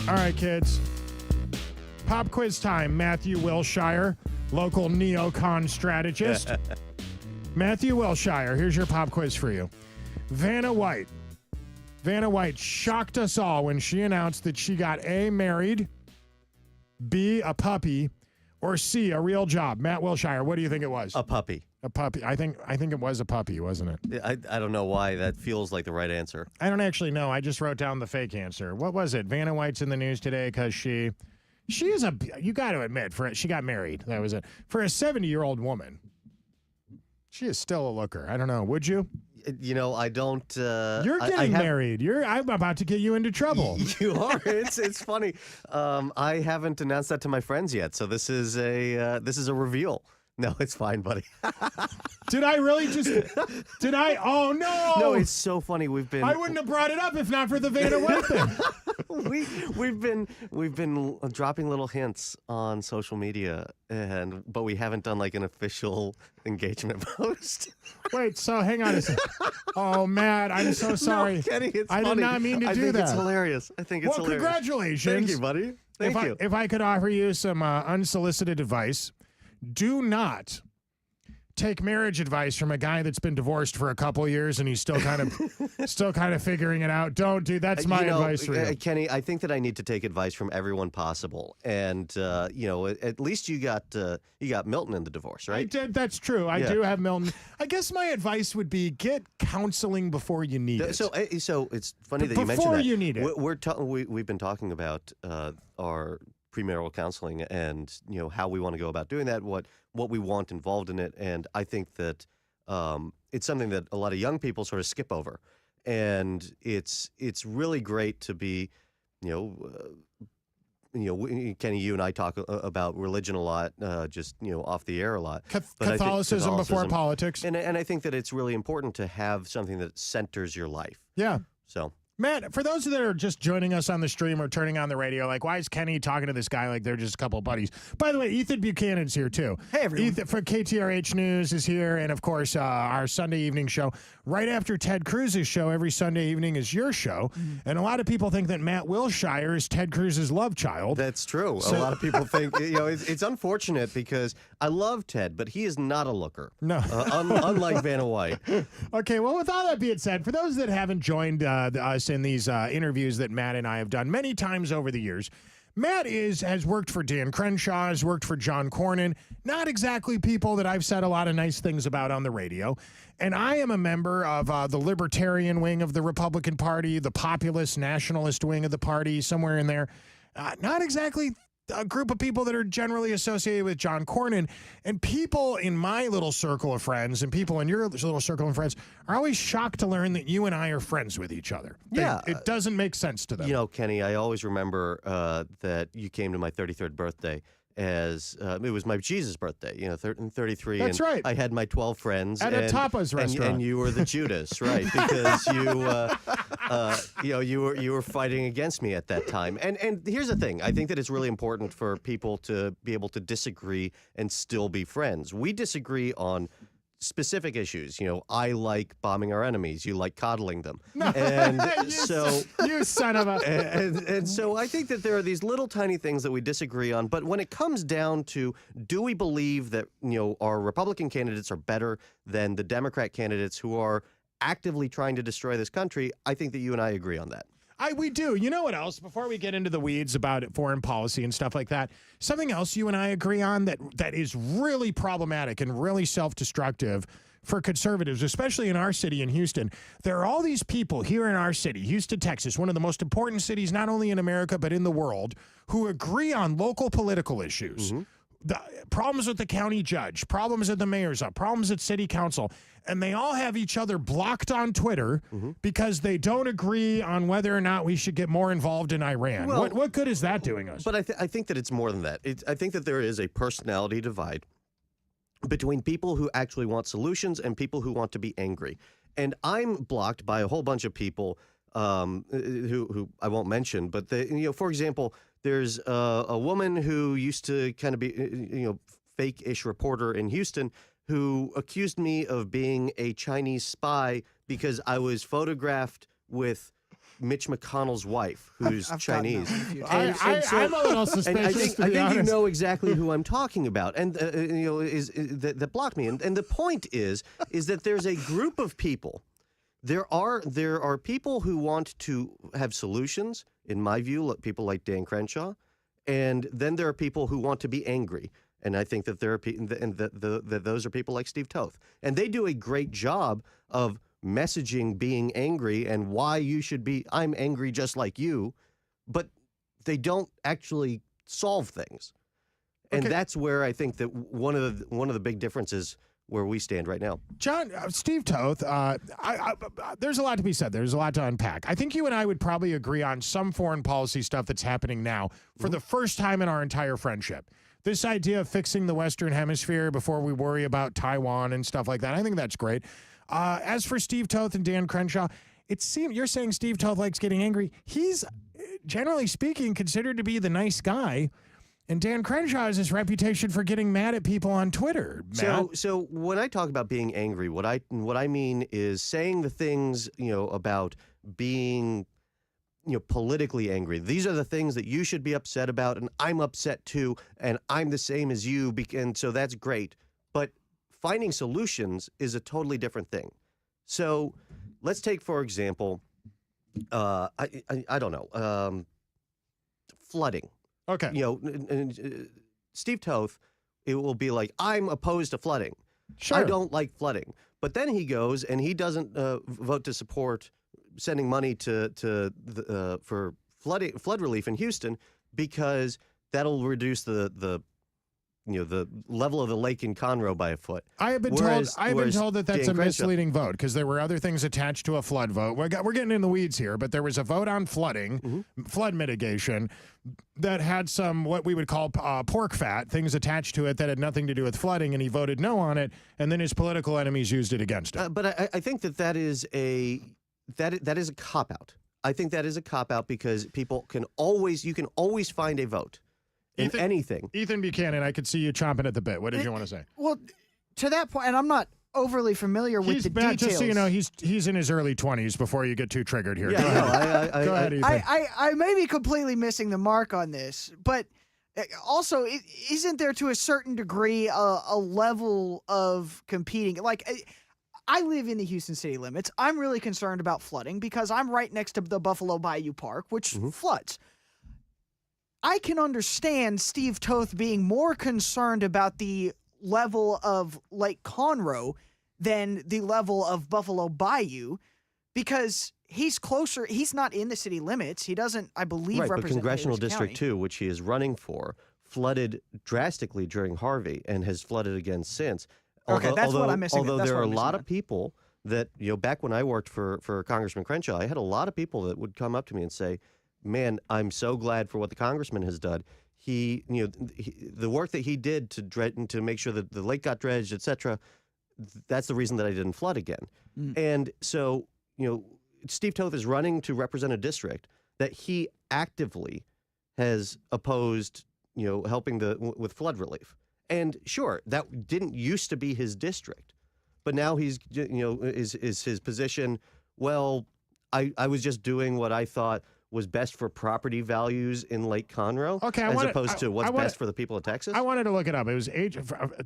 All right, kids. Pop quiz time. Matthew Wilshire, local neocon strategist. Matthew Wilshire, here's your pop quiz for you. Vanna White. Vanna White shocked us all when she announced that she got A, married, B, a puppy, or C, a real job. Matt Wilshire, what do you think it was? A puppy. A puppy. I think it was a puppy, wasn't it? I don't know why that feels like the right answer. I don't actually know. I just wrote down the fake answer. What was it? Vanna White's in the news today because she is you got to admit, she got married. That was it. For a 70-year-old woman, she is still a looker. I don't know. Would you? You know, I don't. You're getting married. I'm about to get you into trouble. You are. It's funny. I haven't announced that to my friends yet, so this is a reveal. No, it's fine, buddy. Did I really just? Did I? Oh no! No, it's so funny. I wouldn't have brought it up if not for the Vanna White thing. we've been dropping little hints on social media, but we haven't done like an official engagement post. Wait, so hang on a second. Oh, Matt, I'm so sorry. No, Kenny, it's I funny. did not mean to do that. It's hilarious. I think it's hilarious. Well, congratulations. Thank you, buddy. Thank you. If I could offer you some unsolicited advice, do not take marriage advice from a guy that's been divorced for a couple years and he's still kind of figuring it out. Don't do. That's my advice for you, Kenny. I think that I need to take advice from everyone possible, and at least you got Milton in the divorce, right? I did. That's true. I do have Milton. I guess my advice would be get counseling before you need it. So it's funny that you mentioned that. Before you need it. We've been talking about our premarital counseling and how we want to go about doing that, what we want involved in it, and I think that it's something that a lot of young people sort of skip over, and it's really great to be, Kenny, you and I talk about religion a lot, just off the air a lot. Catholicism before politics, and I think that it's really important to have something that centers your life. Yeah. So. Matt, for those that are just joining us on the stream or turning on the radio, like, why is Kenny talking to this guy like they're just a couple of buddies? By the way, Ethan Buchanan's here, too. Hey, everyone. Ethan for KTRH News is here, and, of course, our Sunday evening show. Right after Ted Cruz's show, every Sunday evening is your show, and a lot of people think that Matt Wilshire is Ted Cruz's love child. That's true. A lot of people think, it's unfortunate because I love Ted, but he is not a looker. No. Unlike Vanna White. Okay, well, with all that being said, for those that haven't joined us in these interviews that Matt and I have done many times over the years, Matt has worked for Dan Crenshaw, has worked for John Cornyn, not exactly people that I've said a lot of nice things about on the radio. And I am a member of the libertarian wing of the Republican Party, the populist nationalist wing of the party, somewhere in there. Not exactly a group of people that are generally associated with John Cornyn, and people in my little circle of friends and people in your little circle of friends are always shocked to learn that you and I are friends with each other. Yeah. It doesn't make sense to them. Kenny, I always remember that you came to my 33rd birthday as it was my Jesus birthday, 33. That's and right. I had my 12 friends At a tapas restaurant. and you were the Judas, right? Because you were fighting against me at that time. And here's the thing: I think that it's really important for people to be able to disagree and still be friends. We disagree on specific issues. I like bombing our enemies. You like coddling them. And so You son of a. and so I think that there are these little tiny things that we disagree on, but when it comes down to, do we believe that our Republican candidates are better than the Democrat candidates who are actively trying to destroy this country? I think that you and I agree on that. We do. You know what else? Before we get into the weeds about foreign policy and stuff like that, something else you and I agree on that is really problematic and really self-destructive for conservatives, especially in our city in Houston. There are all these people here in our city, Houston, Texas, one of the most important cities not only in America but in the world, who agree on local political issues. The problems with the county judge, problems at the mayor's office, problems at city council, and they all have each other blocked on Twitter because they don't agree on whether or not we should get more involved in Iran. Well, what good is that doing us? But I think that it's more than that. I think that there is a personality divide between people who actually want solutions and people who want to be angry. And I'm blocked by a whole bunch of people who I won't mention, but for example, there's a woman who used to kind of be fake-ish reporter in Houston who accused me of being a Chinese spy because I was photographed with Mitch McConnell's wife, who's I've Chinese. I'm a little suspicious. And I think you honest. know exactly who I'm talking about, and that blocked me. And the point is that there's a group of people. There are people who want to have solutions, in my view, people like Dan Crenshaw, and then there are people who want to be angry. And I think that that those are people like Steve Toth. And they do a great job of messaging being angry and why you should be, I'm angry just like you, but they don't actually solve things. And that's where I think that one of the big differences where we stand right now. John, Steve Toth, there's a lot to be said. There's a lot to unpack. I think you and I would probably agree on some foreign policy stuff that's happening now for the first time in our entire friendship. This idea of fixing the Western Hemisphere before we worry about Taiwan and stuff like that, I think that's great. As for Steve Toth and Dan Crenshaw, you're saying Steve Toth likes getting angry. He's, generally speaking, considered to be the nice guy. And Dan Crenshaw has this reputation for getting mad at people on Twitter. So when I talk about being angry, what I mean is saying the things, about being, politically angry. These are the things that you should be upset about, and I'm upset too, and I'm the same as you, and so that's great. But finding solutions is a totally different thing. So let's take, for example, I don't know, flooding. Okay. Steve Toth, it will be like, I'm opposed to flooding. Sure. I don't like flooding. But then he goes and he doesn't vote to support sending money for flood relief in Houston because that'll reduce the level of the lake in Conroe by a foot. I have been told that that's a misleading vote because there were other things attached to a flood vote. We're getting in the weeds here, but there was a vote on flooding, flood mitigation, that had some what we would call pork fat, things attached to it that had nothing to do with flooding, and he voted no on it, and then his political enemies used it against him. But I think that is a cop-out. I think that is a cop-out because you can always find a vote. In anything. Ethan Buchanan, I could see you chomping at the bit. What did you want to say? Well, to that point, and I'm not overly familiar with the details. Just so you know, he's in his early 20s before you get too triggered here. Yeah, Go ahead, Ethan. I may be completely missing the mark on this, but also, isn't there to a certain degree a level of competing? Like, I live in the Houston city limits. I'm really concerned about flooding because I'm right next to the Buffalo Bayou Park, which floods. I can understand Steve Toth being more concerned about the level of Lake Conroe than the level of Buffalo Bayou because he's closer. He's not in the city limits. He doesn't, I believe, right, represent but Congressional Davis District County. 2, which he is running for, flooded drastically during Harvey and has flooded again since. Okay, that's what I'm missing. Although That's there what are I'm a lot missing of people that, back when I worked for Congressman Crenshaw, I had a lot of people that would come up to me and say, man, I'm so glad for what the congressman has done. The work that he did to make sure that the lake got dredged, etc. That's the reason that I didn't flood again. And so, Steve Toth is running to represent a district that he actively has opposed, helping with flood relief. And sure, that didn't used to be his district, but now he's, is his position. Well, I was just doing what I thought was best for property values in Lake Conroe, as opposed to what's best for the people of Texas. I wanted to look it up. It was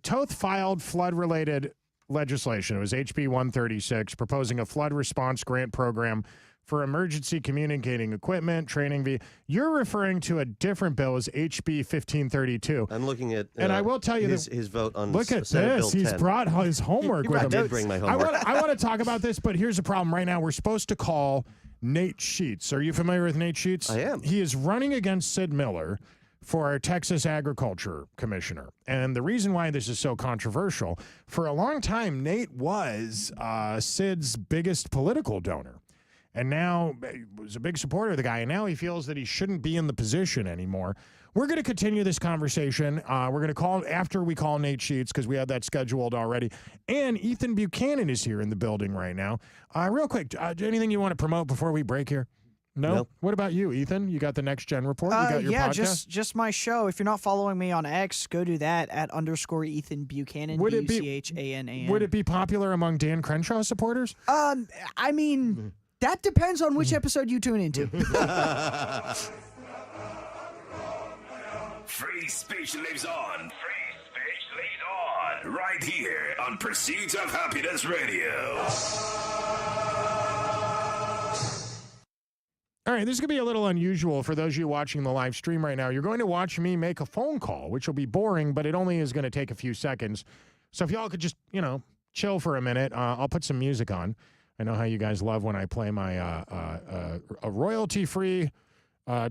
Toth filed flood-related legislation. It was HB 136, proposing a flood response grant program for emergency communicating equipment, training. You're referring to a different bill as HB 1532. I'm looking at, and I will tell you his vote on look at Senate this. Bill 10. He's brought his homework with him. I did bring my homework. I want to talk about this, but here's the problem. Right now, we're supposed to call Nate Sheets. Are you familiar with Nate Sheets? I am. He is running against Sid Miller for our Texas Agriculture Commissioner. And the reason why this is so controversial, for a long time, Nate was Sid's biggest political donor. And now he was a big supporter of the guy, and now he feels that he shouldn't be in the position anymore. We're going to continue this conversation. We're going to call after we call Nate Sheets, because we had that scheduled already. And Ethan Buchanan is here in the building right now. Real quick, anything you want to promote before we break here? No? Nope. What about you, Ethan? You got the Next Gen Report? You got your podcast? just my show. If you're not following me on X, go do that at _Ethan Buchanan. Buchanan. Would it be popular among Dan Crenshaw supporters? I mean, that depends on which episode you tune into. Free speech lives on. Free speech lives on. Right here on Pursuit of Happiness Radio. All right, this is going to be a little unusual for those of you watching the live stream right now. You're going to watch me make a phone call, which will be boring, but it only is going to take a few seconds. So if y'all could just, chill for a minute, I'll put some music on. I know how you guys love when I play my a royalty-free,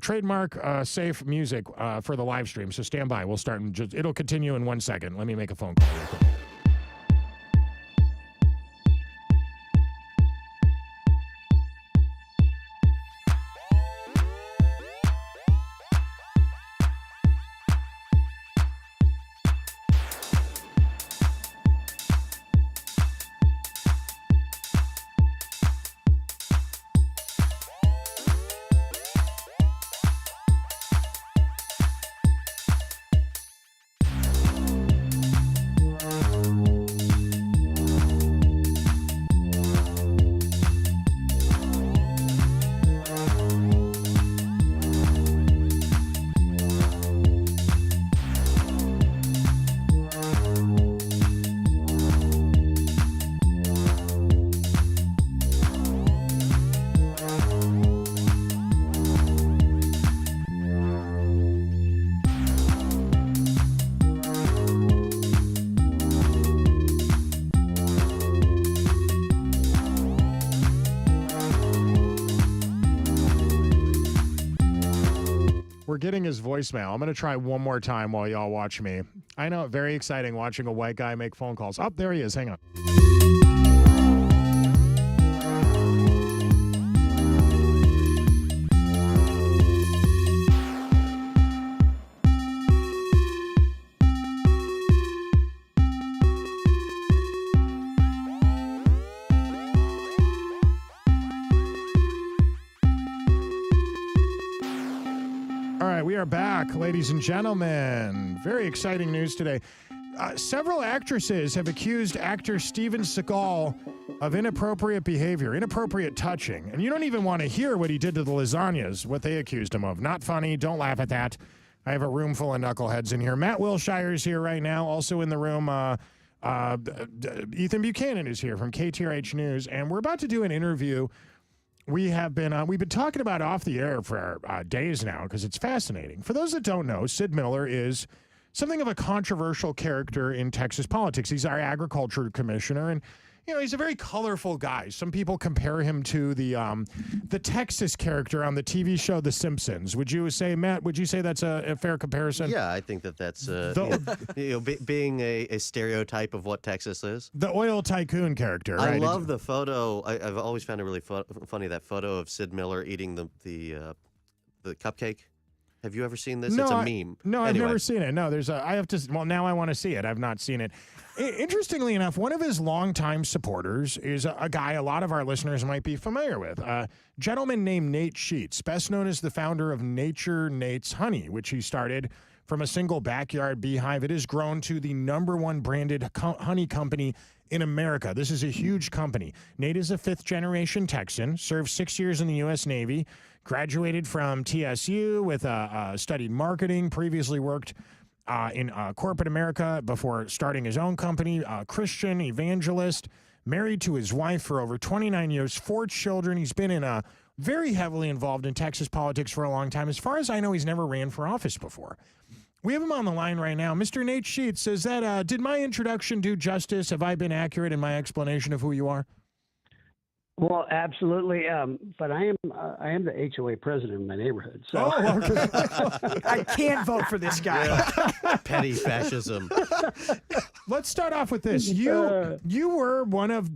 trademark safe music for the live stream. So stand by. We'll start it'll continue in 1 second. Let me make a phone call real quick. We're getting his voicemail. I'm going to try one more time while y'all watch me. I know, very exciting watching a white guy make phone calls. Oh, there he is. Hang on. We are back, ladies and gentlemen. Very exciting news today. Several actresses have accused actor Steven Seagal of inappropriate behavior, inappropriate touching. And you don't even want to hear what he did to the lasagnas, what they accused him of. Not funny. Don't laugh at that. I have a room full of knuckleheads in here. Matt Wilshire is here right now. Also in the room, Ethan Buchanan is here from KTRH News. And we're about to do an interview. We've been talking about off the air for days now because it's fascinating. For those that don't know, Sid Miller is something of a controversial character in Texas politics. He's our agriculture commissioner, and he's a very colorful guy. Some people compare him to the Texas character on the TV show The Simpsons. Would you say, Matt? Would you say that's a fair comparison? Yeah, I think that's being a stereotype of what Texas is. The oil tycoon character. Right? I love the photo. I've always found it really funny, that photo of Sid Miller eating the the cupcake. Have you ever seen this? No, It's a I- meme. No, I've Anyway. never seen it. No, there's a. I have to. Well, now I want to see it. I've not seen it. Interestingly enough, one of his longtime supporters is a guy a lot of our listeners might be familiar with. A gentleman named Nate Sheets, best known as the founder of Nature Nate's Honey, which he started from a single backyard beehive. It has grown to the #1 branded honey company in America. This is a huge company. Nate is a 5th-generation Texan, served 6 years in the U.S. Navy, graduated from TSU with studied marketing, previously worked in corporate America before starting his own company, Christian evangelist, married to his wife for over 29 years, 4 children. He's been very heavily involved in Texas politics for a long time. As far as I know, he's never ran for office before. We have him on the line right now. Mr. Nate Sheets, did my introduction do justice? Have I been accurate in my explanation of who you are? Well, absolutely. But I am the HOA president of my neighborhood. So I can't vote for this guy. Petty fascism. Let's start off with this. You were one of,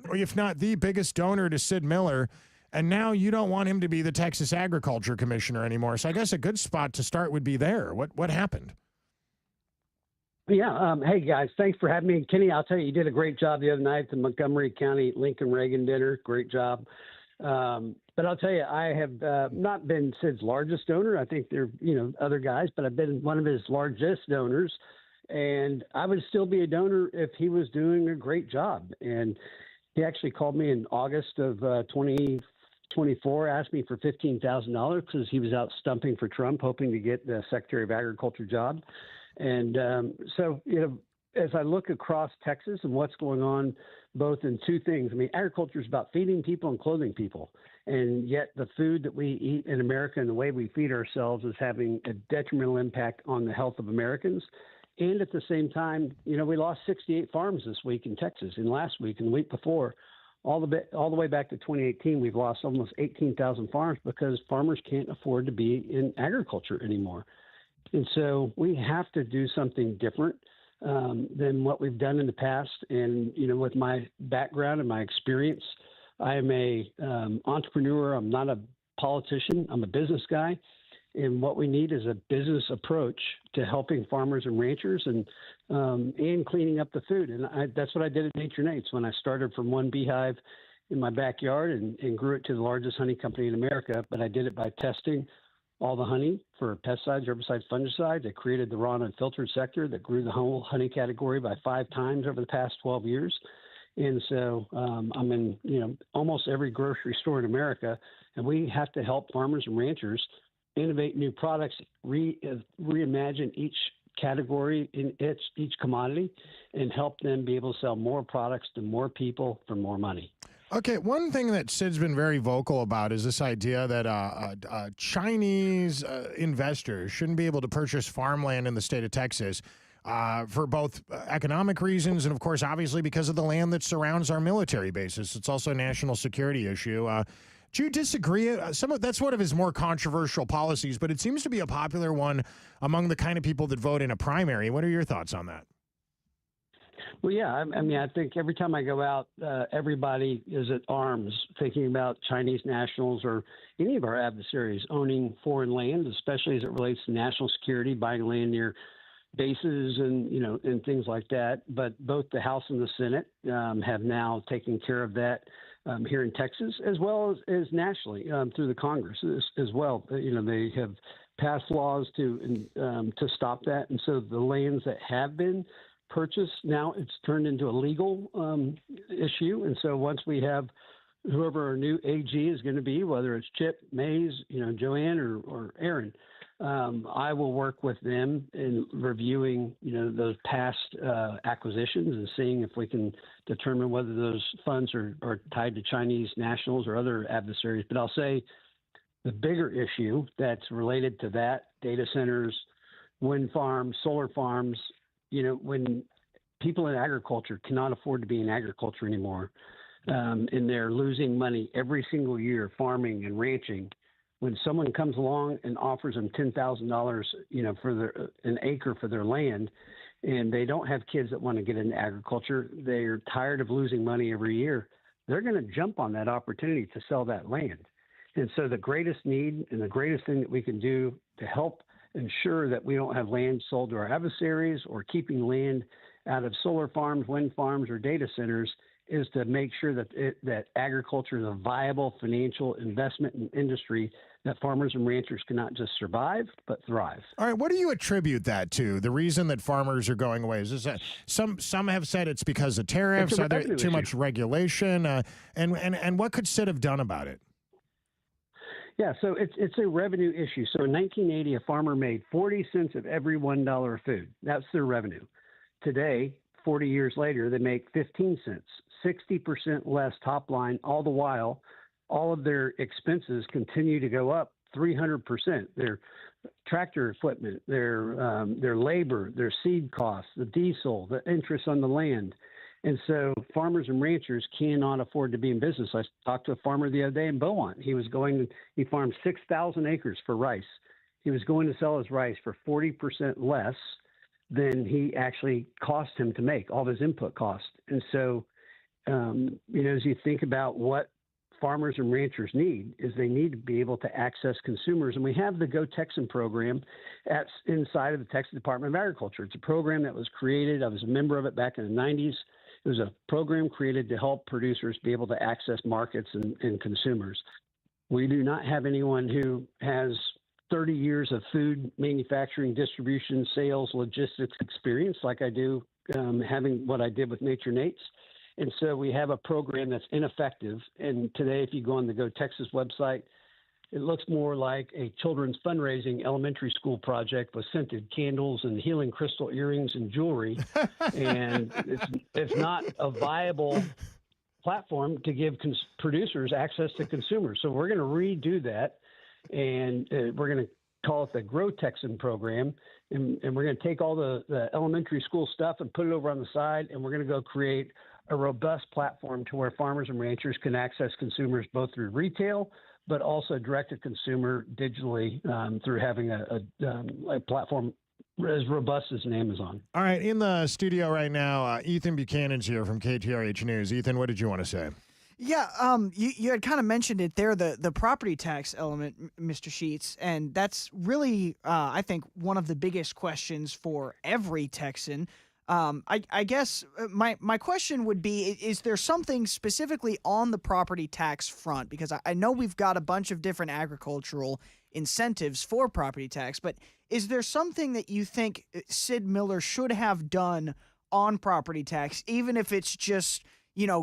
or if not the biggest donor to Sid Miller, and now you don't want him to be the Texas Agriculture Commissioner anymore. So I guess a good spot to start would be there. What happened? yeah. Hey guys, thanks for having me. Kenny, I'll tell you, you did a great job the other night at the Montgomery County Lincoln Reagan dinner. Great job. But I'll tell you, I have not been Sid's largest donor. I think there are, other guys, but I've been one of his largest donors. And I would still be a donor if he was doing a great job. And he actually called me in August of 2024, asked me for $15,000 because he was out stumping for Trump, hoping to get the Secretary of Agriculture job. And so, as I look across Texas and what's going on, both in two things. I mean, agriculture is about feeding people and clothing people. And yet the food that we eat in America and the way we feed ourselves is having a detrimental impact on the health of Americans. And at the same time, we lost 68 farms this week in Texas, and last week and the week before. All the way back to 2018, we've lost almost 18,000 farms because farmers can't afford to be in agriculture anymore. And so we have to do something different than what we've done in the past. And, with my background and my experience, I am a entrepreneur. I'm not a politician. I'm a business guy. And what we need is a business approach to helping farmers and ranchers and cleaning up the food. And that's what I did at Nature Nate's when I started from one beehive in my backyard and grew it to the largest honey company in America. But I did it by testing all the honey for pesticides, herbicides, fungicides. I created the raw and unfiltered sector that grew the whole honey category by 5 times over the past 12 years. And so I'm in, almost every grocery store in America, and we have to help farmers and ranchers innovate new products, reimagine each category in each commodity, and help them be able to sell more products to more people for more money. Okay, one thing that Sid's been very vocal about is this idea that Chinese investors shouldn't be able to purchase farmland in the state of Texas for both economic reasons and, of course, obviously because of the land that surrounds our military bases. It's also a national security issue. Do you disagree? That's one of his more controversial policies, but it seems to be a popular one among the kind of people that vote in a primary. What are your thoughts on that? Well, yeah, I mean, I think every time I go out, everybody is at arms thinking about Chinese nationals or any of our adversaries owning foreign land, especially as it relates to national security, buying land near bases and, and things like that. But both the House and the Senate have now taken care of that here in Texas, as well as nationally through the Congress as well. They have passed laws to stop that. And so the lands that have been purchased, now it's turned into a legal issue. And so once we have whoever our new AG is going to be, whether it's Chip, Mays, Joanne or Aaron, I will work with them in reviewing, those past acquisitions and seeing if we can determine whether those funds are tied to Chinese nationals or other adversaries. But I'll say the bigger issue that's related to that, data centers, wind farms, solar farms, when people in agriculture cannot afford to be in agriculture anymore, and they're losing money every single year farming and ranching, when someone comes along and offers them $10,000, for an acre for their land, and they don't have kids that want to get into agriculture, they're tired of losing money every year, they're going to jump on that opportunity to sell that land. And so the greatest need and the greatest thing that we can do to help ensure that we don't have land sold to our adversaries or keeping land out of solar farms, wind farms, or data centers is to make sure that agriculture is a viable financial investment and industry that farmers and ranchers can not just survive, but thrive. All right, what do you attribute that to? The reason that farmers are going away is this? Some have said it's because of tariffs. It's a Are there revenue too issue. much regulation? And what could Sid have done about it? Yeah, so it's a revenue issue. So in 1980, a farmer made 40 cents of every $1 of food. That's their revenue. Today, 40 years later, they make 15 cents, 60% less top line, all the while all of their expenses continue to go up 300%. Their tractor equipment, their labor, their seed costs, the diesel, the interest on the land. And so farmers and ranchers cannot afford to be in business. I talked to a farmer the other day in Beaumont. He farmed 6,000 acres for rice. He was going to sell his rice for 40% less than he actually cost him to make, all of his input costs. And so, as you think about what farmers and ranchers need is they need to be able to access consumers. And we have the Go Texan program inside of the Texas Department of Agriculture. It's a program that was created. I was a member of it back in the 90s. It was a program created to help producers be able to access markets and consumers. We do not have anyone who has 30 years of food manufacturing, distribution, sales, logistics experience like I do, having what I did with Nature Nates. And so we have a program that's ineffective. And today, if you go on the Go Texas website, it looks more like a children's fundraising elementary school project with scented candles and healing crystal earrings and jewelry. And it's not a viable platform to give producers access to consumers. So we're going to redo that. And we're going to call it the Grow Texan program. And we're going to take all the elementary school stuff and put it over on the side. And we're going to go create a robust platform to where farmers and ranchers can access consumers both through retail, but also direct to consumer digitally through having a platform as robust as an Amazon. All right, in the studio right now, Ethan Buchanan's here from KTRH News. Ethan, what did you want to say? Yeah, you had kind of mentioned it there, the property tax element, Mr. Sheets, and that's really, I think, one of the biggest questions for every Texan. I guess my question would be, is there something specifically on the property tax front? Because I know we've got a bunch of different agricultural incentives for property tax, but is there something that you think Sid Miller should have done on property tax, even if it's just,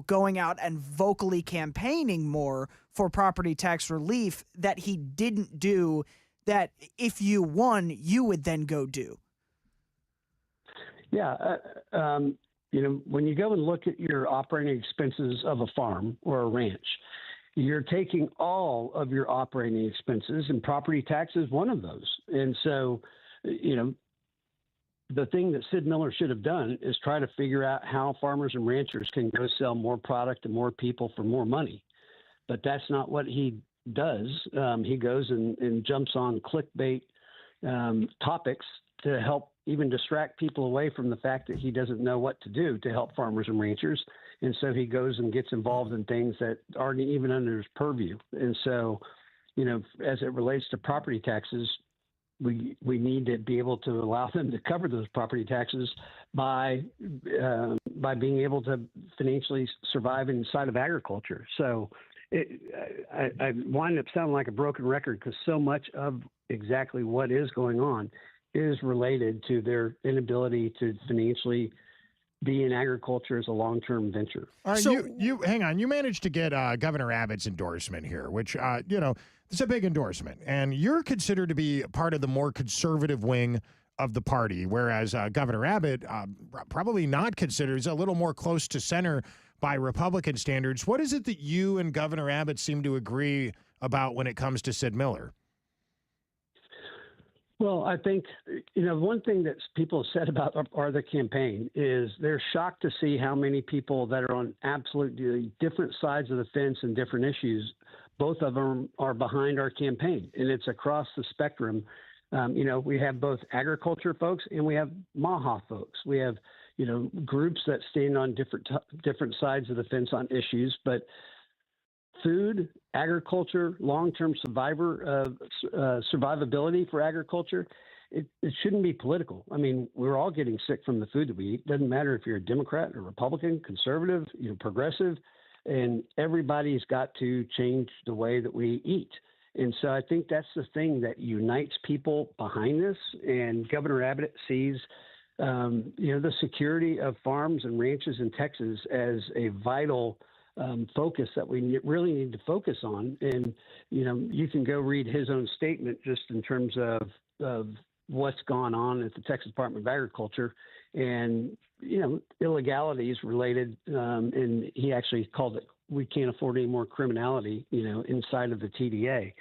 going out and vocally campaigning more for property tax relief that he didn't do, that if you won, you would then go do? Yeah. When you go and look at your operating expenses of a farm or a ranch, you're taking all of your operating expenses, and property tax is one of those. And so, the thing that Sid Miller should have done is try to figure out how farmers and ranchers can go sell more product to more people for more money. But that's not what he does. He goes and jumps on clickbait topics to help even distract people away from the fact that he doesn't know what to do to help farmers and ranchers. And so he goes and gets involved in things that aren't even under his purview. And so, as it relates to property taxes, we need to be able to allow them to cover those property taxes by being able to financially survive inside of agriculture. So I wind up sounding like a broken record because so much of exactly what is going on is related to their inability to financially be in agriculture as a long-term venture. All right, So- you hang on. You managed to get Governor Abbott's endorsement here, which it's a big endorsement, and you're considered to be part of the more conservative wing of the party, whereas Governor Abbott probably not considered. He's a little more close to center by Republican standards. What is it that you and Governor Abbott seem to agree about when it comes to Sid Miller? Well, I think, one thing that people have said about the campaign is they're shocked to see how many people that are on absolutely different sides of the fence and different issues, both of them are behind our campaign. And it's across the spectrum. We have both agriculture folks and we have MAHA folks. We have, groups that stand on different sides of the fence on issues. But food, agriculture, long-term survivability for agriculture, it shouldn't be political. I mean, we're all getting sick from the food that we eat. Doesn't matter if you're a Democrat or Republican, conservative, progressive, and everybody's got to change the way that we eat. And so I think that's the thing that unites people behind this. And Governor Abbott sees, the security of farms and ranches in Texas as a vital focus that we really need to focus on. And, you can go read his own statement just in terms of what's gone on at the Texas Department of Agriculture and, illegalities related. And he actually called it, we can't afford any more criminality, inside of the TDA.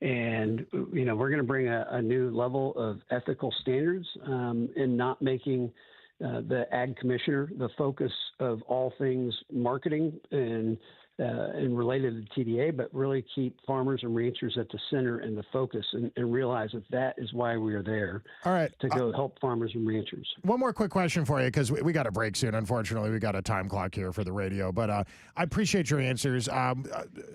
And, we're going to bring a new level of ethical standards and not making the ag commissioner the focus of all things marketing and related to TDA, but really keep farmers and ranchers at the center and the focus and realize that is why we are there. All right. To go help farmers and ranchers. One more quick question for you, because we got a break soon. Unfortunately, we got a time clock here for the radio, but I appreciate your answers.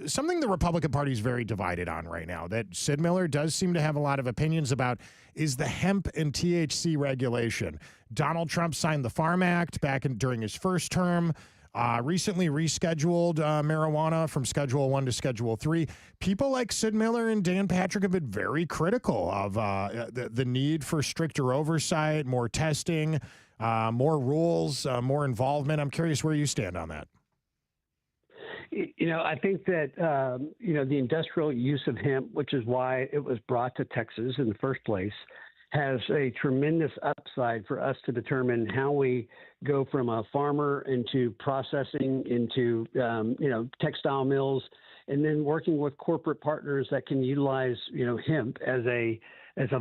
Something the Republican Party is very divided on right now that Sid Miller does seem to have a lot of opinions about is the hemp and THC regulation. Donald Trump signed the Farm Act during his first term. Recently rescheduled marijuana from Schedule 1 to Schedule 3. People like Sid Miller and Dan Patrick have been very critical of the need for stricter oversight, more testing, more rules, more involvement. I'm curious where you stand on that. I think that, the industrial use of hemp, which is why it was brought to Texas in the first place, has a tremendous upside for us to determine how we go from a farmer into processing into, textile mills, and then working with corporate partners that can utilize, hemp as a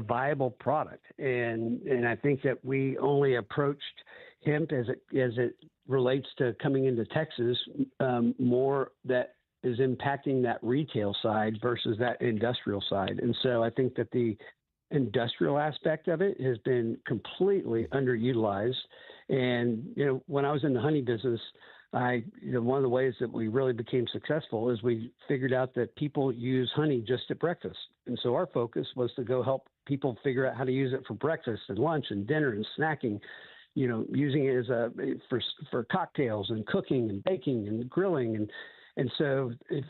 viable product. And I think that we only approached hemp as it relates to coming into Texas more that is impacting that retail side versus that industrial side. And so I think that the industrial aspect of it has been completely underutilized. And, when I was in the honey business, one of the ways that we really became successful is we figured out that people use honey just at breakfast. And so our focus was to go help people figure out how to use it for breakfast and lunch and dinner and snacking, using it as for cocktails and cooking and baking and grilling. And so if,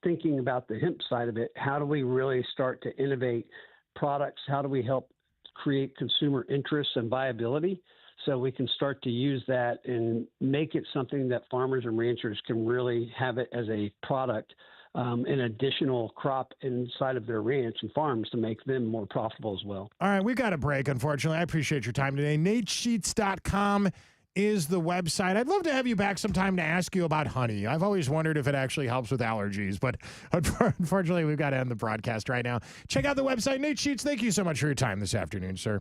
thinking about the hemp side of it, how do we really start to innovate products? How do we help create consumer interest and viability so we can start to use that and make it something that farmers and ranchers can really have it as a product, an additional crop inside of their ranch and farms to make them more profitable as well. All right, we got a break, unfortunately. I appreciate your time today. NateSheets.com is the website. I'd love to have you back sometime to ask you about honey. I've always wondered if it actually helps with allergies, but unfortunately, we've got to end the broadcast right now. Check out the website, Nate Sheets. Thank you so much for your time this afternoon, sir.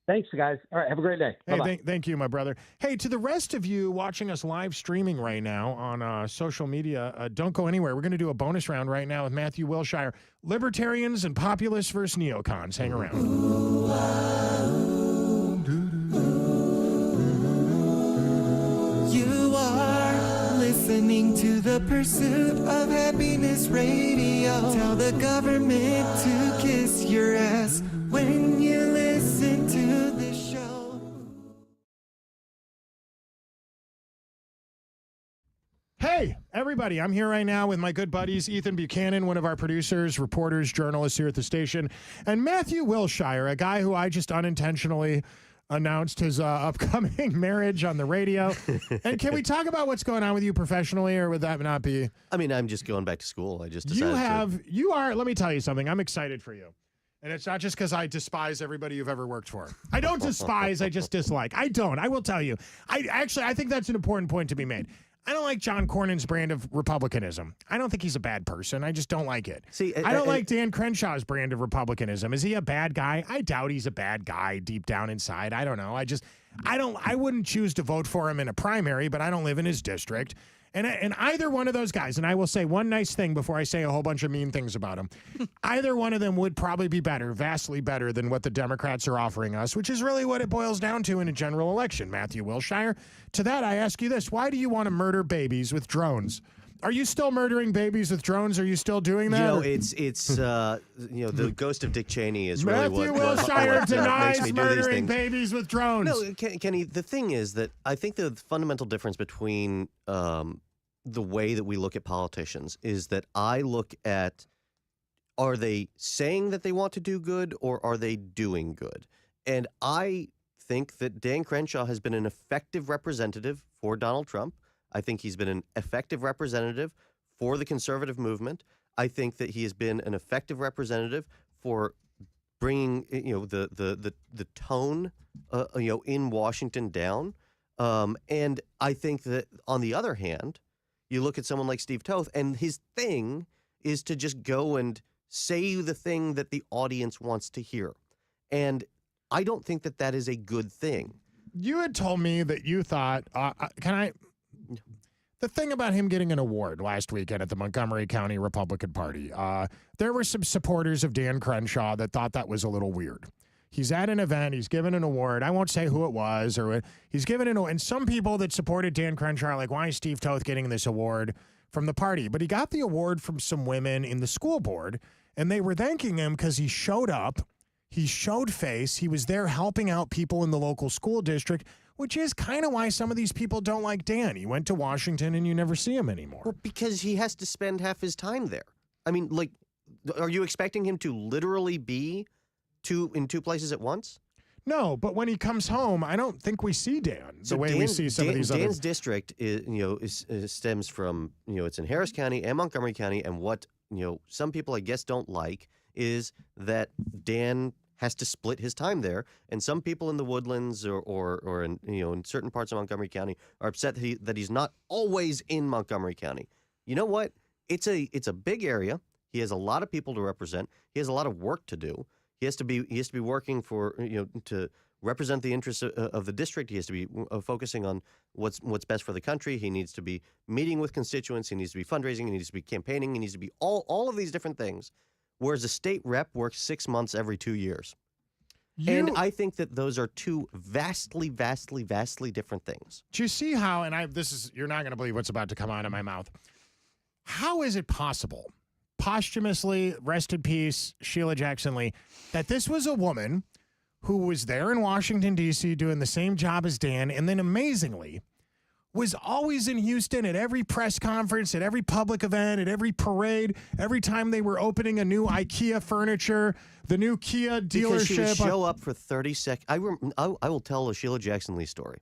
Thanks, guys. All right, have a great day. Hey, thank you, my brother. Hey, to the rest of you watching us live streaming right now on social media, don't go anywhere. We're going to do a bonus round right now with Matthew Wilshire. Libertarians and populists versus neocons. Hang around. You are listening to the Pursuit of Happiness Radio. Tell the government to kiss your ass when you listen to this show. Hey, everybody, I'm here right now with my good buddies, Ethan Buchanan, one of our producers, reporters, journalists here at the station, and Matthew Wilshire, a guy who I just unintentionally announced his upcoming marriage on the radio. And can we talk about what's going on with you professionally, or would that not be? I mean, I'm just going back to school. I just decided you are, let me tell you something. I'm excited for you. And it's not just because I despise everybody you've ever worked for. I don't despise, I just dislike. I will tell you. I think that's an important point to be made. I don't like John Cornyn's brand of republicanism. I don't think he's a bad person. I just don't like it. See, I don't like Dan Crenshaw's brand of republicanism. Is he a bad guy? I doubt he's a bad guy deep down inside. I don't know. I wouldn't choose to vote for him in a primary, but I don't live in his district. And either one of those guys, and I will say one nice thing before I say a whole bunch of mean things about him, either one of them would probably be better, vastly better than what the Democrats are offering us, which is really what it boils down to in a general election. Matthew Wilshire, to that I ask you this, why do you want to murder babies with drones? Are you still murdering babies with drones? Are you still doing that? You know, or- it's the ghost of Dick Cheney is really Matthew what Wilshire makes denies me do these murdering things. babies with drones. No, Kenny, the thing is that I think the fundamental difference between the way that we look at politicians is that I look at, are they saying that they want to do good or are they doing good? And I think that Dan Crenshaw has been an effective representative for Donald Trump. I think he's been an effective representative for the conservative movement. I think that he has been an effective representative for bringing the tone in Washington down. And I think that on the other hand, you look at someone like Steve Toth, and his thing is to just go and say the thing that the audience wants to hear. And I don't think that that is a good thing. You had told me that you thought, the thing about him getting an award last weekend at the Montgomery County Republican Party, there were some supporters of Dan Crenshaw that thought that was a little weird. He's at an event, he's given an award. I won't say who it was, or he's given an award. And some people that supported Dan Crenshaw are like, why is Steve Toth getting this award from the party? But he got the award from some women in the school board, and they were thanking him because he showed up, he showed face, he was there helping out people in the local school district, which is kind of why some of these people don't like Dan. He went to Washington and you never see him anymore. Well, because he has to spend half his time there. I mean, like, are you expecting him to literally be in two places at once? No, but when he comes home, I don't think we see Dan the way we see some of these other. Dan's district stems from, it's in Harris County and Montgomery County, and what, some people I guess don't like is that Dan has to split his time there, and some people in the Woodlands or in in certain parts of Montgomery County are upset that he's not always in Montgomery County. You know what? It's a big area. He has a lot of people to represent. He has a lot of work to do. He has to be working for to represent the interests of the district. He has to be focusing on what's best for the country. He needs to be meeting with constituents. He needs to be fundraising. He needs to be campaigning. He needs to be all of these different things. Whereas a state rep works 6 months every 2 years. And I think that those are two vastly, vastly, vastly different things. Do you see how, and you're not going to believe what's about to come out of my mouth. How is it possible, posthumously, rest in peace, Sheila Jackson Lee, that this was a woman who was there in Washington, D.C., doing the same job as Dan, and then amazingly was always in Houston at every press conference, at every public event, at every parade, every time they were opening a new IKEA furniture, the new Kia dealership. Because she would show up for 30 seconds. I will tell a Sheila Jackson Lee story.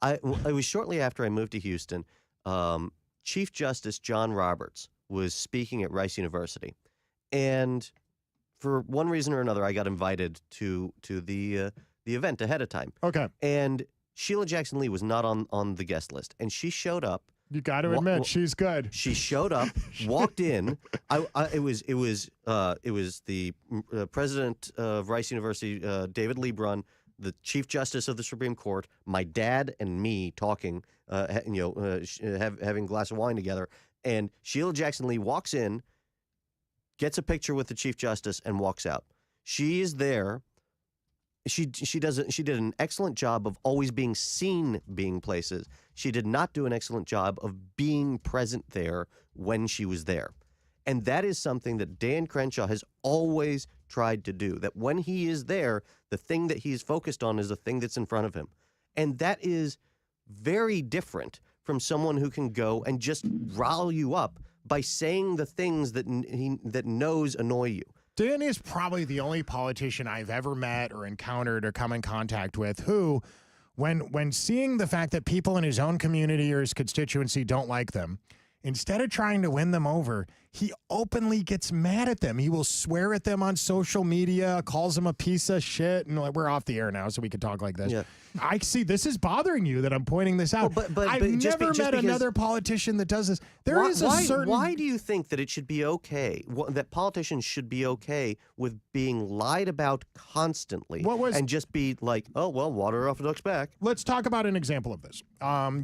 It was shortly after I moved to Houston. Chief Justice John Roberts was speaking at Rice University, and for one reason or another, I got invited to the event ahead of time. Okay. And Sheila Jackson Lee was not on the guest list, and she showed up. You got to admit, she's good. She showed up, walked in. It was the president of Rice University, David Lebrun, the Chief Justice of the Supreme Court, my dad, and me talking, having a glass of wine together. And Sheila Jackson Lee walks in, gets a picture with the Chief Justice, and walks out. She is there. She did an excellent job of always being seen being places. She did not do an excellent job of being present there when she was there. And that is something that Dan Crenshaw has always tried to do, that when he is there, the thing that he's focused on is the thing that's in front of him. And that is very different from someone who can go and just rile you up by saying the things that that knows annoy you. Dan is probably the only politician I've ever met or encountered or come in contact with who, when seeing the fact that people in his own community or his constituency don't like them, instead of trying to win them over, he openly gets mad at them. He will swear at them on social media, calls them a piece of shit, and we're off the air now, so we can talk like this. Yeah. I see this is bothering you that I'm pointing this out. Well, but I've never met another politician that does this. Why do you think that it should be okay, that politicians should be okay with being lied about constantly and just be like, oh, well, water off a duck's back? Let's talk about an example of this.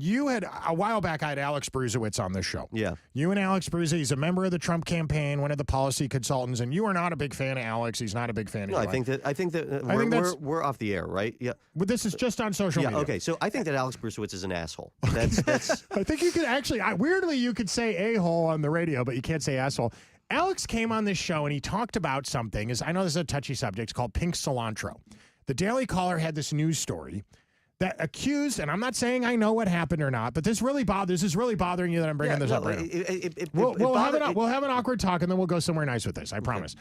You had, a while back, I had Alex Bruzewitz on this show. Yeah. You and Alex Bruzewitz, he's a member of the Trump campaign, one of the policy consultants, and you are not a big fan of Alex. He's not a big fan of No, you. I think that I think that's- we're off the air, right? Yeah. But this is just on social Yeah. media. Okay. So I think that Alex Brusowitz is an asshole. That's I think you could actually, weirdly, you could say a-hole on the radio, but you can't say asshole. Alex came on this show and he talked about something, I know this is a touchy subject, it's called pink cilantro. The Daily Caller had this news story that accused, and I'm not saying I know what happened or not, but this is really bothering you that I'm bringing this up right now. We'll have an awkward talk and then we'll go somewhere nice with this, I promise.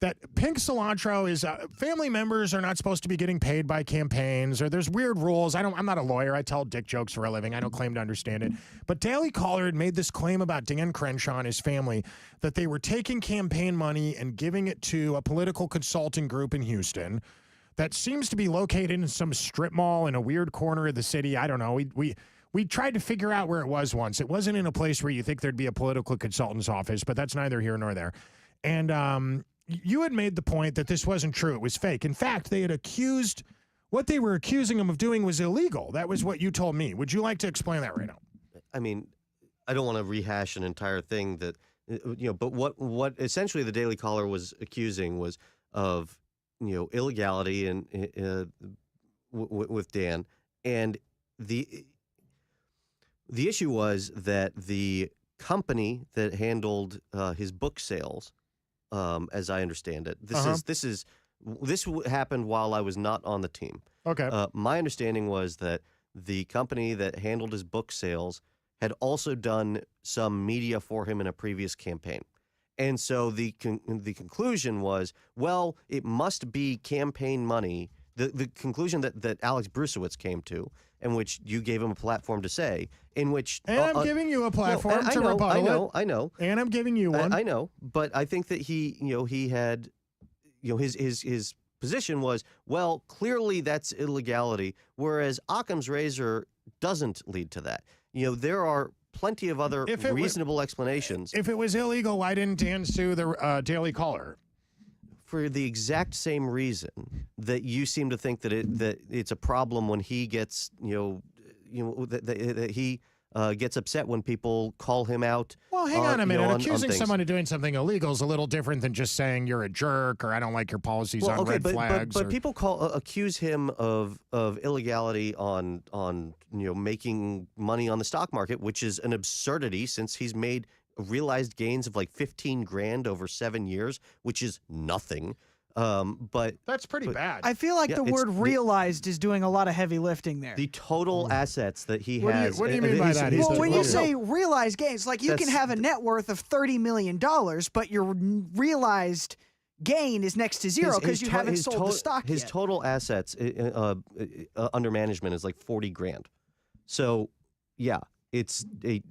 That pink cilantro is family members are not supposed to be getting paid by campaigns, or there's weird rules. I'm not a lawyer. I tell dick jokes for a living. I don't claim to understand it. But Daily Caller had made this claim about Dan Crenshaw and his family that they were taking campaign money and giving it to a political consulting group in Houston that seems to be located in some strip mall in a weird corner of the city. I don't know. We tried to figure out where it was once. It wasn't in a place where you think there'd be a political consultant's office, but that's neither here nor there. And you had made the point that this wasn't true. It was fake. In fact, they had accused, what they were accusing him of doing was illegal. That was what you told me. Would you like to explain that right now? I mean, I don't want to rehash an entire thing that, but what essentially the Daily Caller was accusing was of, illegality and with Dan. And the issue was that the company that handled his book sales, as I understand it, this happened while I was not on the team. Okay. My understanding was that the company that handled his book sales had also done some media for him in a previous campaign. And so the conclusion was, well, it must be campaign money. The conclusion that Alex Brusowitz came to, and which you gave him a platform to say, in which... And I'm giving you a platform to rebuttal it. I know. And I'm giving you one. I know, but I think that he had, his position was, well, clearly that's illegality, whereas Occam's razor doesn't lead to that. There are plenty of other reasonable explanations. If it was illegal, why didn't Dan sue the Daily Caller? For the exact same reason that you seem to think that it's a problem when he gets, that he gets upset when people call him out. Well, hang on a minute. on Accusing things. someone of doing something illegal is a little different than just saying you're a jerk or I don't like your policies on red flags. But people accuse him of illegality on making money on the stock market, which is an absurdity since he's made realized gains of like 15 grand over 7 years, which is nothing. But that's pretty bad. I feel like the word realized is doing a lot of heavy lifting there. the total assets that he What do you- has. what do you mean by that? Well, when you No. say realized gains, like you can That's- have a net worth of $30 million, but your realized gain is next to zero because you haven't sold the stock His yet. total assets under management is like 40 grand. So, yeah, it's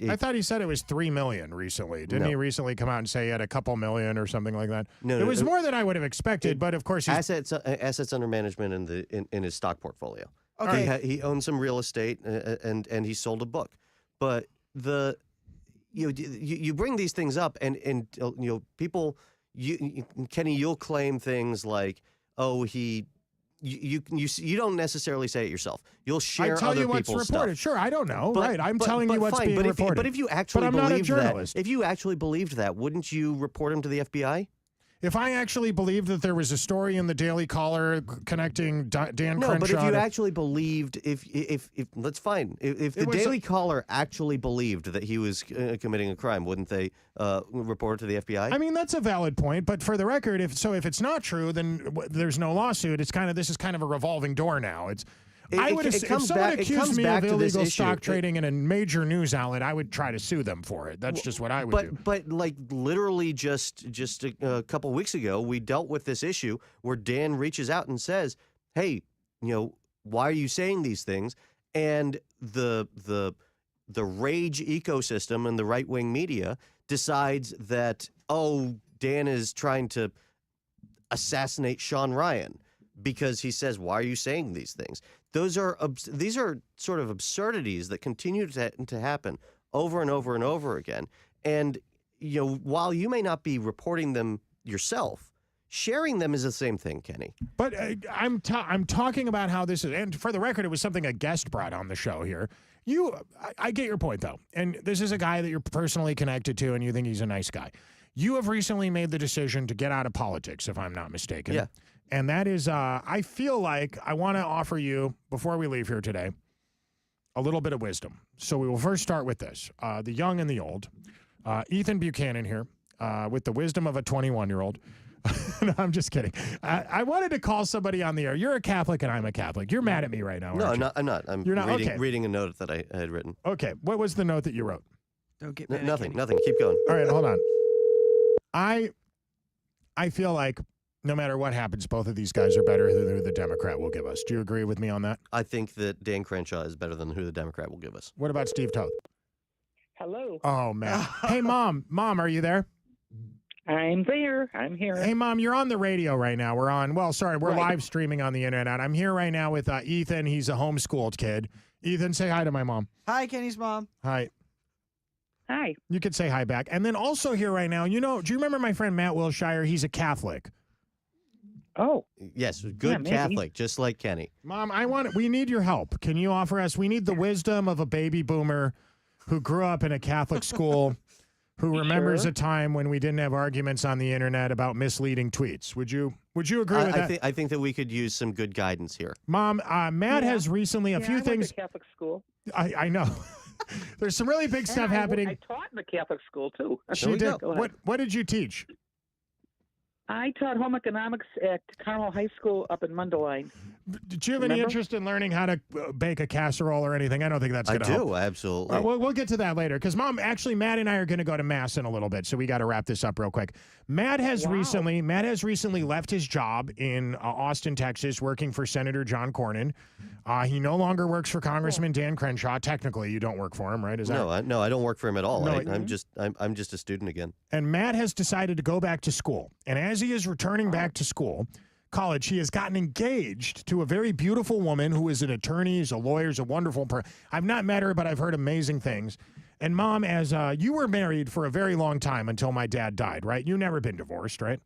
I thought he said it was $3 million recently. Didn't he recently come out and say he had a couple million or something like that? No, it was more than I would have expected, but of course he's assets under management in his stock portfolio. Okay. He owns some real estate and he sold a book. But you bring these things up and people Kenny, you'll claim things like, oh, you don't necessarily say it yourself. You'll share I tell other you what's people's reported. stuff. Sure, I don't know. But- right. I'm but- telling but you what's fine, being but reported. But if you actually I'm not a believed that, journalist. if you actually believed that, wouldn't you report him to the FBI? If I actually believed that there was a story in the Daily Caller connecting Dan No, Crenshaw, but if you to- actually believed, if that's fine. If the was a- Daily Caller actually believed that he was committing a crime, wouldn't they report it to the FBI? I mean, that's a valid point, but for the record, if it's not true, then there's no lawsuit. This is kind of a revolving door now. If someone accused me of illegal stock trading in a major news outlet, I would try to sue them for it. That's just what I would do. But like literally just a couple weeks ago, we dealt with this issue where Dan reaches out and says, "Hey, why are you saying these things?" And the rage ecosystem and the right wing media decides that, oh, Dan is trying to assassinate Sean Ryan because he says, "Why are you saying these things?" These are sort of absurdities that continue to happen over and over and over again. And while you may not be reporting them yourself, sharing them is the same thing, Kenny. But I'm talking about how this is, and for the record, it was something a guest brought on the show here. I get your point though, and this is a guy that you're personally connected to, and you think he's a nice guy. You have recently made the decision to get out of politics, if I'm not mistaken. Yeah. And that is, I feel like I want to offer you, before we leave here today, a little bit of wisdom. So we will first start with this, the young and the old. Ethan Buchanan here, with the wisdom of a 21-year-old. No, I'm just kidding. I wanted to call somebody on the air. You're a Catholic and I'm a Catholic. You're mad at me right now, No, aren't I'm you? not. I'm You're not? reading, Okay. reading a note that I had written. Okay. What was the note that you wrote? Don't get N- nothing. Keep going. All right, hold on. I feel like no matter what happens, both of these guys are better than who the Democrat will give us. Do you agree with me on that? I think that Dan Crenshaw is better than who the Democrat will give us. What about Steve Toth? Hello. Oh, man. Hey, Mom. Mom, are you there? I'm there. I'm here. Hey, Mom, you're on the radio right now. We're Right. live streaming on the internet. I'm here right now with Ethan. He's a homeschooled kid. Ethan, say hi to my mom. Hi, Kenny's mom. Hi. Hi. You could say hi back. And then also here right now, do you remember my friend Matt Wilshire? He's a Catholic. Oh, Yes, good maybe. Catholic, just like Kenny. Mom, we need your help. Can you offer us? We need the wisdom of a baby boomer who grew up in a Catholic school, who remembers Sure. a time when we didn't have arguments on the internet about misleading tweets. Would you agree with that? I think that we could use some good guidance here. Mom, Matt Yeah. has recently a yeah, few I went things. to Catholic school. I know. There's some really big stuff And I happening. taught in the Catholic school too. She we did. go. Go ahead. What did you teach? I taught home economics at Carmel High School up in Mundelein. Did you have any Remember? interest in learning how to bake a casserole or anything? I don't think that's I going to help. do, absolutely. We'll get to that later because, Mom, actually, Matt and I are going to go to Mass in a little bit, so we got to wrap this up real quick. Matt has Wow. recently left his job in Austin, Texas, working for Senator John Cornyn. He no longer works for Congressman Dan Crenshaw. Technically, you don't work for him, right? Is that No, I don't work for him at all. No, I'm just a student again. And Matt has decided to go back to school. And as he is returning back to school, college, he has gotten engaged to a very beautiful woman who is an attorney, is a lawyer, is a wonderful person. I've not met her, but I've heard amazing things. And Mom, as you were married for a very long time until my dad died, right? You've never been divorced, right?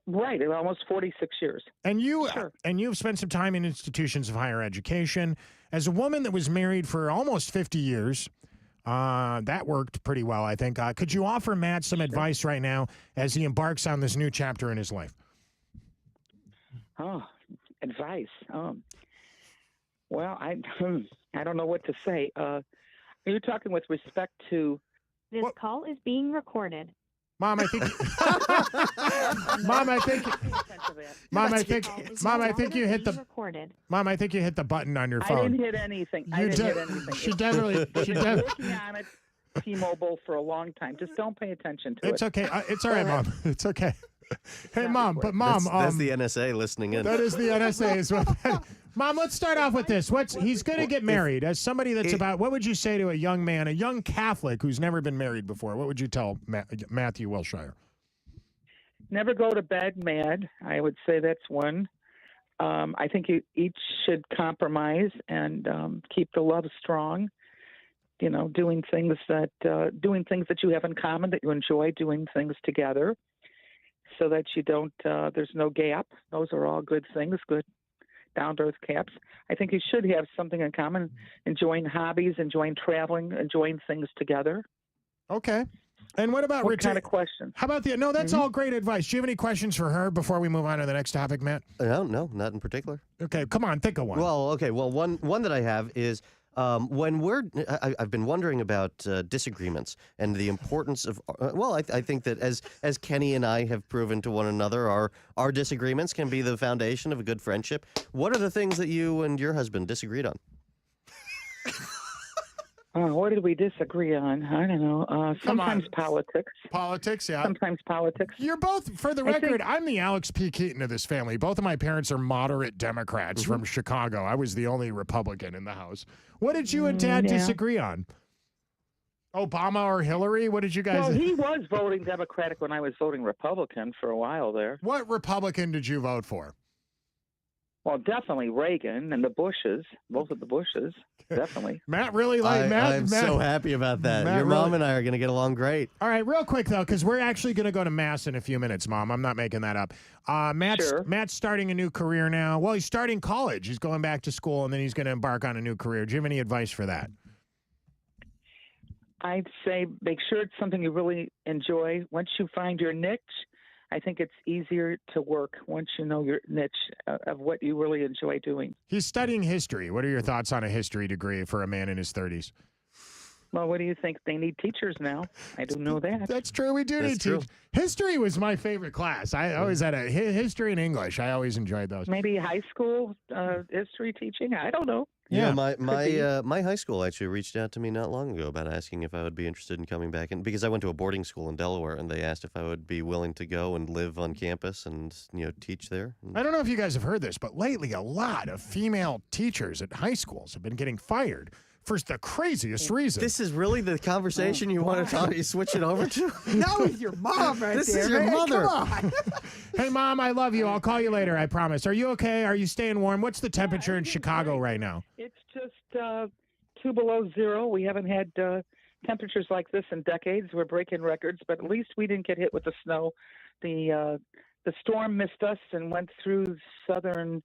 Right, almost 46 years. And Sure. you've spent some time in institutions of higher education. As a woman that was married for almost 50 years, that worked pretty well, I think. Could you offer Matt some advice right now as he embarks on this new chapter in his life? Oh, advice. Well, I don't know what to say. You're talking with respect to. This What- call is being recorded. Mom, I think. Mom, I think. Mom, I think. Mom, I think you hit Being the. recorded. Mom, I think you hit the button on your I phone. didn't hit anything. I You didn't hit did- anything. She definitely. She I've been definitely. working on it, T-Mobile, for a long time. Just don't pay attention to It's it. okay. It's all right, Mom. It's okay. Hey, Mom. But Mom, That's the NSA listening in. that is the NSA as well. Mom, let's start off with this. He's going to get married. As somebody that's what would you say to a young man, a young Catholic who's never been married before? What would you tell Matthew Wilshire? Never go to bed mad. I would say that's one. I think you each should compromise and keep the love strong. You know, doing things that you have in common, that you enjoy doing things together, so that you don't. There's no gap. Those are all good things. Good down to earth caps. I think you should have something in common. Enjoying hobbies, enjoying traveling, enjoying things together. Okay. And what about What kind of question? How about no, that's all great advice. Do you have any questions for her before we move on to the next topic, Matt? No, not in particular. Okay, come on, think of one. Well, okay. Well, one that I have is when I've been wondering about disagreements and the importance of. I think that as Kenny and I have proven to one another, our disagreements can be the foundation of a good friendship. What are the things that you and your husband disagreed on? What did we disagree on? I don't know. Come on. Sometimes politics. Politics, yeah. Sometimes politics. You're both, for the I think- record, I'm the Alex P. Keaton of this family. Both of my parents are moderate Democrats from Chicago. I was the only Republican in the house. What did you and Dad yeah. disagree on? Obama or Hillary? What did you guys? Well, he was voting Democratic when I was voting Republican for a while there. What Republican did you vote for? Well, definitely Reagan and the Bushes, both of the Bushes, definitely. Matt really liked Matt. I'm Matt, so happy about that. Matt Your mom really- and I are going to get along great. All right, real quick though, because we're actually going to go to Mass in a few minutes, Mom. I'm not making that up. Sure. Matt's starting a new career now. Well, he's starting college. He's going back to school, and then he's going to embark on a new career. Do you have any advice for that? I'd say make sure it's something you really enjoy. Once you find your niche, I think it's easier to work once you know your niche of what you really enjoy doing. He's studying history. What are your thoughts on a history degree for a man in his 30s? Well, what do you think? They need teachers now. I do know that. That's true. We do That's need true. to. History was my favorite class. I always had a history and English. I always enjoyed those. Maybe high school history teaching. I don't know. Yeah, Yeah. my high school actually reached out to me not long ago about asking if I would be interested in coming back, and because I went to a boarding school in Delaware, and they asked if I would be willing to go and live on campus and teach there. I don't know if you guys have heard this, but lately a lot of female teachers at high schools have been getting fired for the craziest reason. This is really the conversation you want to talk? You switch it over to? Not with your mom right This there. is your man. mother. Come on. Hey, Mom, I love you. I'll call you later, I promise. Are you okay? Are you staying warm? What's the temperature in Chicago right now? It's just 2 below zero. We haven't had temperatures like this in decades. We're breaking records, but at least we didn't get hit with the snow. The storm missed us and went through southern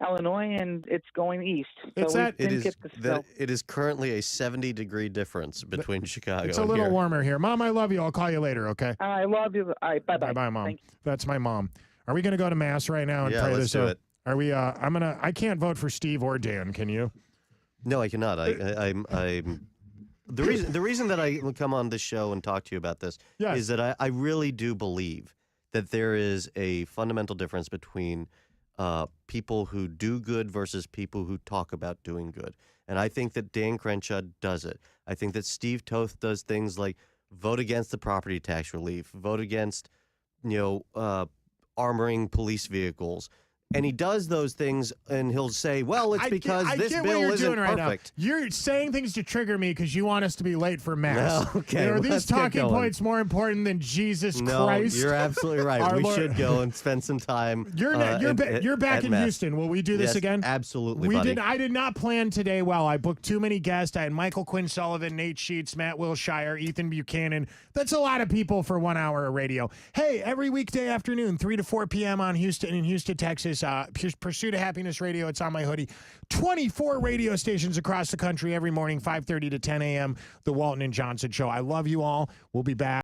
Illinois, and it's going east. So It's we at- It didn't is. get the snow. It is currently a 70-degree difference between Chicago. It's a and little here. warmer here. Mom, I love you. I'll call you later, okay? I love you. All right, bye-bye. Bye-bye, Mom. Thank you. That's my mom. Are we going to go to Mass right now and Yeah, pray let's this do out? it. Are we, I can't vote for Steve or Dan, can you? No, I cannot. I'm the reason that I come on this show and talk to you about this Yes. is that I really do believe that there is a fundamental difference between people who do good versus people who talk about doing good. And I think that Dan Crenshaw does it. I think that Steve Toth does things like vote against the property tax relief, vote against, armoring police vehicles. And he does those things, and he'll say, well, it's because I this get bill what you're isn't doing right perfect. now. You're saying things to trigger me because you want us to be late for Mass. No, okay, Are these let's get talking going. points more important than Jesus No, Christ? you're absolutely right. Our We Lord- should go and spend some time. You're back at in Mass. Houston. Will we do this Yes, again? Absolutely, buddy. I did not plan today well. I booked too many guests. I had Michael Quinn Sullivan, Nate Sheets, Matt Wilshire, Ethan Buchanan. That's a lot of people for 1 hour of radio. Hey, every weekday afternoon, 3 to 4 p.m. in Houston, Texas, Pursuit of Happiness Radio. It's on my hoodie. 24 radio stations across the country every morning, 5:30 to 10 a.m. The Walton and Johnson Show. I love you all. We'll be back.